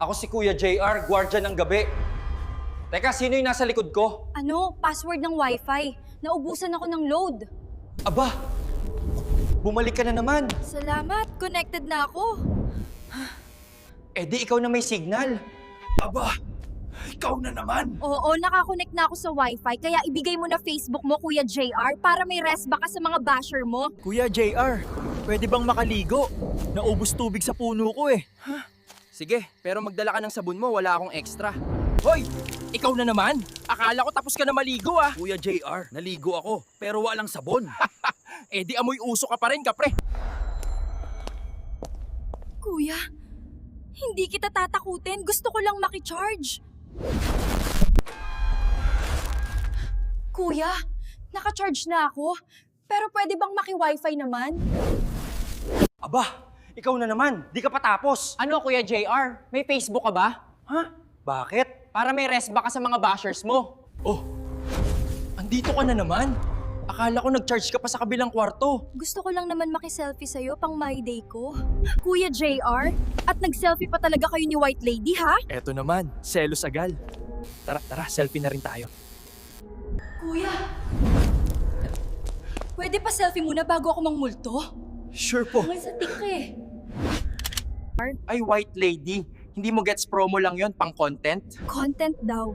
Ako si Kuya JR, gwardiya ng gabi. Teka, sino yung nasa likod ko? Ano? Password ng wifi. Naubusan ako ng load. Aba! Bumalik ka na naman. Salamat, connected na ako. Eh di ikaw na may signal. Aba, ikaw na naman. Oo, nakakonect na ako sa wifi, kaya ibigay mo na Facebook mo, Kuya JR, para may resba ka sa mga basher mo. Kuya JR, pwede bang makaligo? Naubos tubig sa puno ko eh. Sige, pero magdala ka ng sabon mo, wala akong extra. Hoy! Ikaw na naman? Akala ko tapos ka na maligo ah. Kuya JR, naligo ako, pero walang sabon. Eh di amoy uso ka pa rin, kapre. Kuya, hindi kita tatakutin. Gusto ko lang makicharge. Kuya, nakacharge na ako. Pero pwede bang maki-wifi naman? Aba! Ikaw na naman. Di ka pa tapos. Ano, Kuya JR? May Facebook ka ba? Ha? Bakit? Para may resba ka sa mga bashers mo. Oh! Andito ka na naman. Akala ko nag-charge ka pa sa kabilang kwarto. Gusto ko lang naman maki-selfie sa'yo pang my day ko. Kuya JR, at nag-selfie pa talaga kayo ni White Lady, ha? Eto naman, selos agal. Tara, selfie na rin tayo. Kuya, pwede pa selfie muna bago ako mangmulto? Sure po. Ang satik ka eh. Ay, white lady. Hindi mo gets promo lang yon pang content? Content daw.